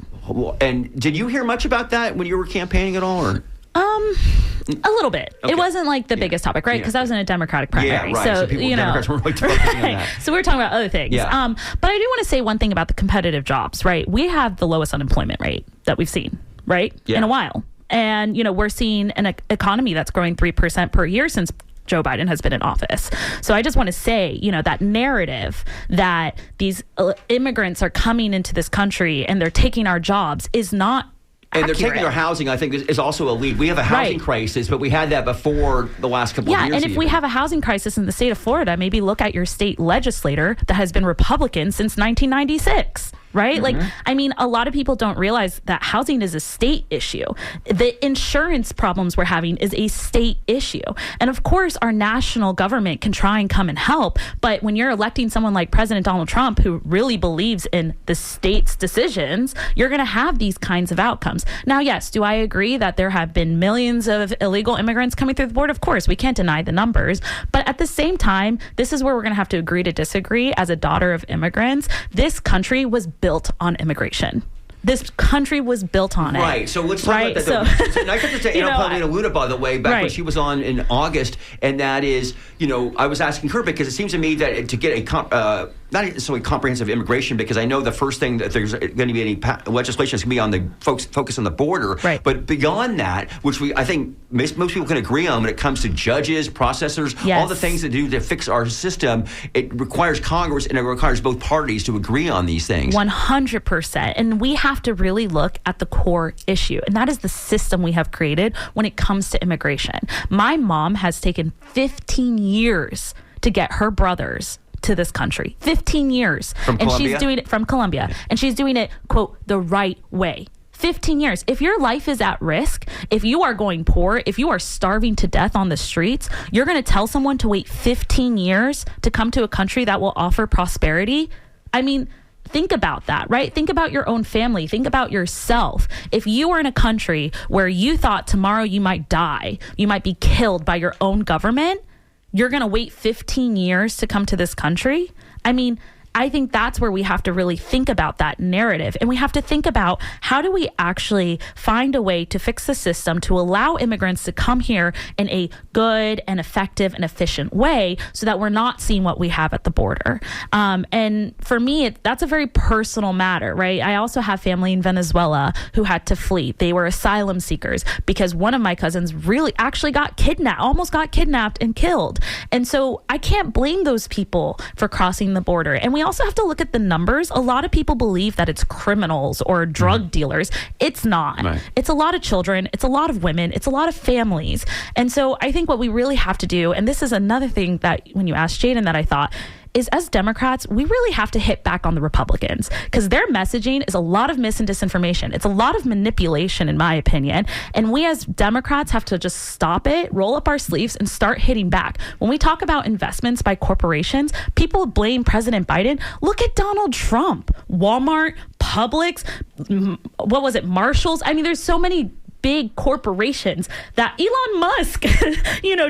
S2: And did you hear much about that when you were campaigning at all? Or?
S4: A little bit.
S2: Okay.
S4: It wasn't like the biggest topic, right? Because I was in a Democratic primary.
S2: Yeah, right.
S4: So,
S2: people, Democrats weren't really focusing on that.
S4: So we were talking about other things.
S2: Yeah.
S4: But I do want to say one thing about the competitive jobs, right? We have the lowest unemployment rate that we've seen, right?
S2: Yeah.
S4: In a while. And, we're seeing an economy that's growing 3% per year since Joe Biden has been in office. So I just want to say, that narrative that these immigrants are coming into this country and they're taking our jobs is not
S2: and
S4: accurate.
S2: they're taking our housing, I think, is also a lead. We have a housing crisis, but we had that before the last couple of years.
S4: Yeah, and if we have a housing crisis in the state of Florida, maybe look at your state legislator that has been Republican since 1996. Right?
S2: Mm-hmm.
S4: A lot of people don't realize that housing is a state issue. The insurance problems we're having is a state issue. And of course, our national government can try and come and help. But when you're electing someone like President Donald Trump, who really believes in the state's decisions, you're going to have these kinds of outcomes. Now, yes, do I agree that there have been millions of illegal immigrants coming through the border? Of course, we can't deny the numbers. But at the same time, this is where we're going to have to agree to disagree. As a daughter of immigrants, this country was built on immigration. This country was built on it.
S2: Right. So let's talk about that. So, I got to say, Paulina Luna, by the way, back when she was on in August, and that is, I was asking her because it seems to me that to get a not necessarily comprehensive immigration, because I know the first thing that there's going to be any legislation is going to be on the focus on the border.
S4: Right.
S2: But beyond that, which I think most people can agree on when it comes to judges, processors,
S4: yes,
S2: all the things that do to fix our system, it requires Congress and it requires both parties to agree on these things.
S4: 100%. And we have to really look at the core issue, and that is the system we have created when it comes to immigration. My mom has taken 15 years to get her brothers to this country. 15 years.
S2: From Colombia?
S4: She's doing it from Colombia. And she's doing it, quote, the right way. 15 years. If your life is at risk, if you are going poor, if you are starving to death on the streets, you're going to tell someone to wait 15 years to come to a country that will offer prosperity? Think about that, right? Think about your own family. Think about yourself. If you were in a country where you thought tomorrow you might die, you might be killed by your own government, you're going to wait 15 years to come to this country? I think that's where we have to really think about that narrative. And we have to think about, how do we actually find a way to fix the system to allow immigrants to come here in a good and effective and efficient way so that we're not seeing what we have at the border. And for me, that's a very personal matter, right? I also have family in Venezuela who had to flee. They were asylum seekers because one of my cousins really actually almost got kidnapped and killed. And so I can't blame those people for crossing the border. And we also have to look at the numbers. A lot of people believe that it's criminals or drug dealers. It's not. Right. It's a lot of children. It's a lot of women. It's a lot of families. And so I think what we really have to do, and this is another thing that when you asked Jaden that I thought, is as Democrats, we really have to hit back on the Republicans, because their messaging is a lot of mis and disinformation. It's a lot of manipulation, in my opinion. And we as Democrats have to just stop it, roll up our sleeves, and start hitting back. When we talk about investments by corporations, people blame President Biden. Look at Donald Trump, Walmart, Publix, Marshalls. There's so many big corporations that Elon Musk,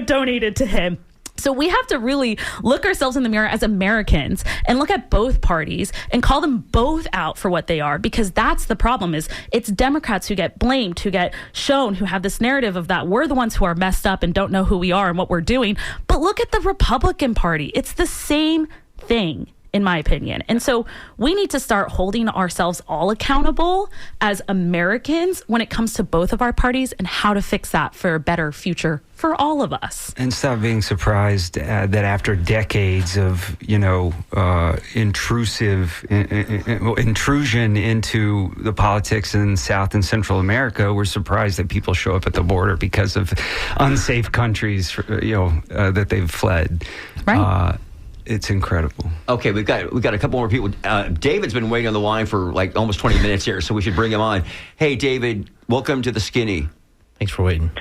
S4: donated to him. So we have to really look ourselves in the mirror as Americans and look at both parties and call them both out for what they are, because that's the problem. Is it's Democrats who get blamed, who get shown, who have this narrative of that we're the ones who are messed up and don't know who we are and what we're doing. But look at the Republican Party. It's the same thing, in my opinion. And so we need to start holding ourselves all accountable as Americans when it comes to both of our parties and how to fix that for a better future for all of us.
S1: And stop being surprised that after decades of, intrusion into the politics in South and Central America, we're surprised that people show up at the border because of unsafe countries, that they've fled.
S4: Right.
S1: It's incredible.
S2: Okay, we've got a couple more people. David's been waiting on the line for almost 20 minutes here, so we should bring him on. Hey, David, welcome to the Skinny.
S3: Thanks for waiting.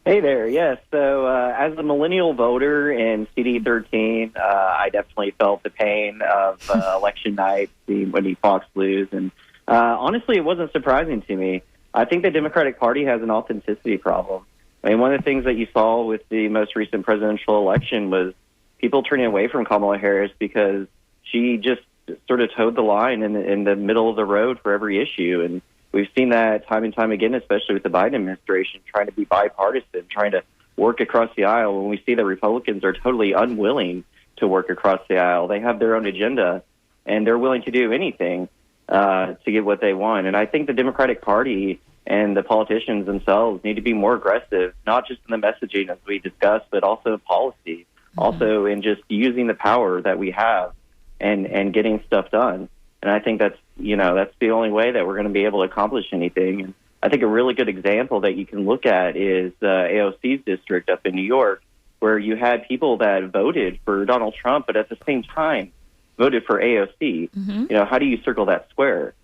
S10: Hey there. Yes. So as a millennial voter in CD13, I definitely felt the pain of election night, when Fox lose. And honestly, it wasn't surprising to me. I think the Democratic Party has an authenticity problem. One of the things that you saw with the most recent presidential election was people turning away from Kamala Harris because she just sort of towed the line in the middle of the road for every issue. And we've seen that time and time again, especially with the Biden administration, trying to be bipartisan, trying to work across the aisle. When we see that Republicans are totally unwilling to work across the aisle, they have their own agenda, and they're willing to do anything to get what they want. And I think the Democratic Party and the politicians themselves need to be more aggressive, not just in the messaging, as we discussed, but also in policy, also in just using the power that we have and getting stuff done. And I think that's the only way that we're going to be able to accomplish anything. And I think a really good example that you can look at is AOC's district up in New York, where you had people that voted for Donald Trump, but at the same time voted for AOC. How do you circle that square?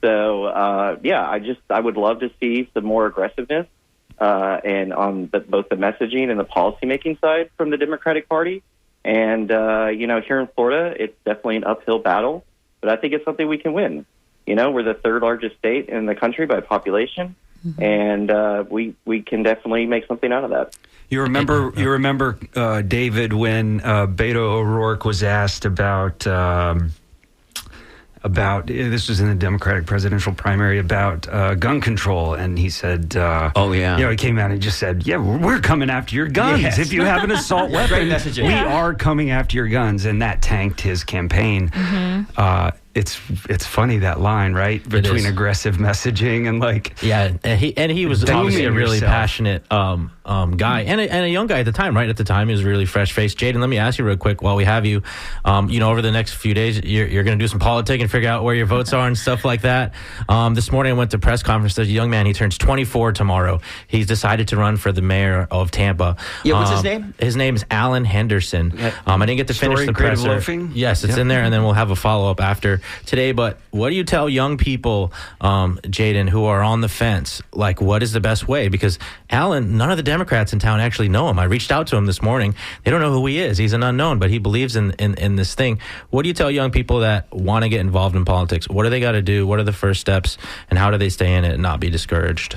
S10: So, I would love to see some more aggressiveness and on both the messaging and the policymaking side from the Democratic Party. And, here in Florida, it's definitely an uphill battle, but I think it's something we can win. We're the third largest state in the country by population, and we can definitely make something out of that.
S1: You remember, David, when Beto O'Rourke was asked about this was in the Democratic presidential primary about gun control, and he said, he came out and just said, we're coming after your guns.
S2: Yes.
S1: If you have an assault weapon, we are coming after your guns, and that tanked his campaign. It's funny, that line, right, between aggressive messaging and
S3: he was obviously a really passionate guy and a young guy at the time. Right at the time, he was really fresh faced. Jaden, let me ask you real quick while we have you. Over the next few days, you're going to do some politic and figure out where your votes are and stuff like that. This morning, I went to a press conference. There's a young man. He turns 24 tomorrow. He's decided to run for the mayor of Tampa.
S2: What's his name?
S3: His name is Alan Henderson. I didn't get to finish the presser.
S1: Loafing?
S3: Yes, it's in there, and then we'll have a follow up after today. But what do you tell young people, Jaden, who are on the fence? Like, what is the best way? Because Alan, none of the Democrats in town actually know him. I reached out to him this morning. They don't know who he is. He's an unknown, but he believes in this thing. What do you tell young people that want to get involved in politics? What do they got to do? What are the first steps? And how do they stay in it and not be discouraged?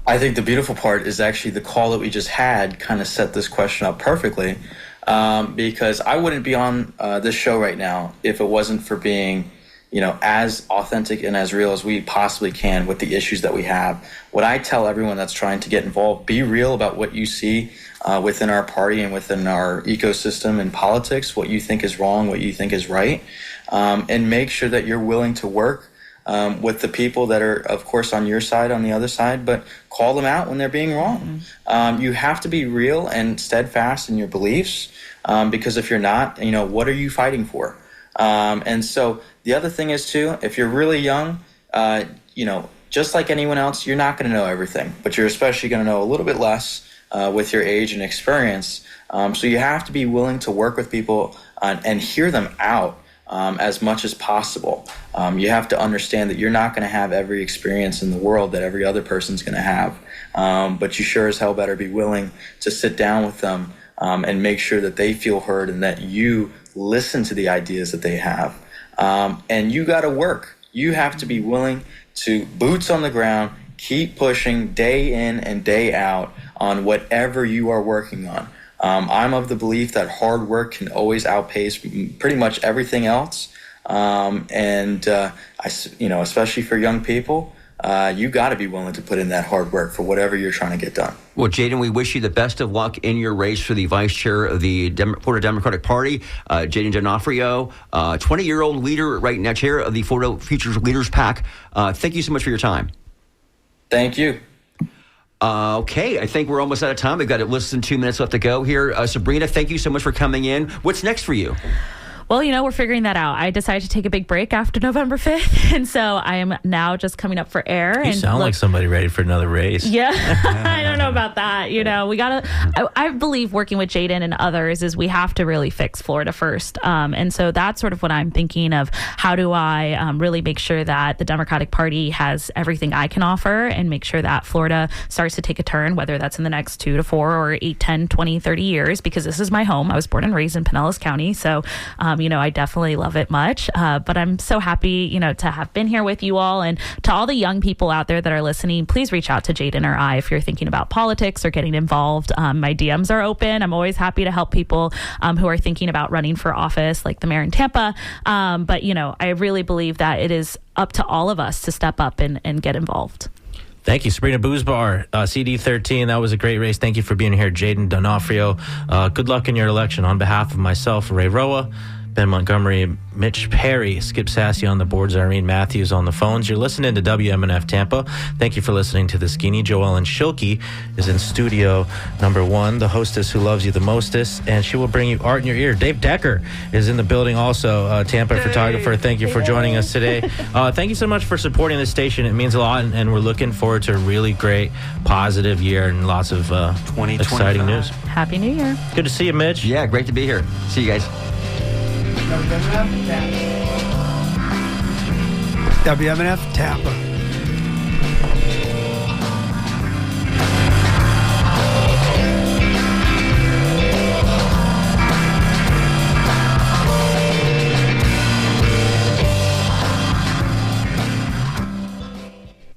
S7: I think the beautiful part is actually the call that we just had kind of set this question up perfectly, because I wouldn't be on this show right now if it wasn't for being as authentic and as real as we possibly can with the issues that we have. What I tell everyone that's trying to get involved, be real about what you see within our party and within our ecosystem and politics, what you think is wrong, what you think is right, and make sure that you're willing to work with the people that are, of course, on your side, on the other side, but call them out when they're being wrong. You have to be real and steadfast in your beliefs, because if you're not, what are you fighting for? And so the other thing is, too, if you're really young, just like anyone else, you're not going to know everything, but you're especially going to know a little bit less with your age and experience. So you have to be willing to work with people and hear them out as much as possible. You have to understand that you're not going to have every experience in the world that every other person's going to have, but you sure as hell better be willing to sit down with them and make sure that they feel heard and that you listen to the ideas that they have. And you got to work. You have to be willing to boots on the ground, keep pushing day in and day out on whatever you are working on. I'm of the belief that hard work can always outpace pretty much everything else. Especially for young people, you got to be willing to put in that hard work for whatever you're trying to get done.
S2: Well, Jaden, we wish you the best of luck in your race for the vice chair of the Florida Democratic Party. Jaden D'Onofrio, 20-year-old leader right now, chair of the Florida Futures Leaders PAC. Thank you so much for your time.
S7: Thank you.
S2: Okay, I think we're almost out of time. We've got less than 2 minutes left to go here. Sabrina, thank you so much for coming in. What's next for you?
S4: Well, we're figuring that out. I decided to take a big break after November 5th, and so I am now just coming up for air.
S3: You sound like somebody ready for another race.
S4: Yeah, I don't know about that. We got to, I believe working with Jaden and others is we have to really fix Florida first. And so that's sort of what I'm thinking of. How do I really make sure that the Democratic Party has everything I can offer and make sure that Florida starts to take a turn, whether that's in the next 2 to 4 or 8, 10, 20, 30 years, because this is my home. I was born and raised in Pinellas County. So, I definitely love it much. But I'm so happy, to have been here with you all. And to all the young people out there that are listening, please reach out to Jaden or I if you're thinking about politics or getting involved. My DMs are open. I'm always happy to help people who are thinking about running for office, like the mayor in Tampa. But, I really believe that it is up to all of us to step up and get involved.
S3: Thank you, Sabrina Boozbar, CD13. That was a great race. Thank you for being here, Jaden D'Onofrio. Good luck in your election. On behalf of myself, Ray Roa, Ben Montgomery, Mitch Perry, Skip Sassy on the boards, Irene Matthews on the phones. You're listening to WMNF Tampa. Thank you for listening to The Skinny. Joellen Schilke is in studio number 1, the hostess who loves you the mostest, and she will bring you art in your ear. Dave Decker is in the building also, Tampa photographer. Thank you for joining us today. Thank you so much for supporting this station. It means a lot, and we're looking forward to a really great, positive year and lots of exciting news.
S4: Happy New Year.
S3: Good to see you, Mitch.
S2: Yeah, great to be here. See you guys.
S11: WMNF Tampa.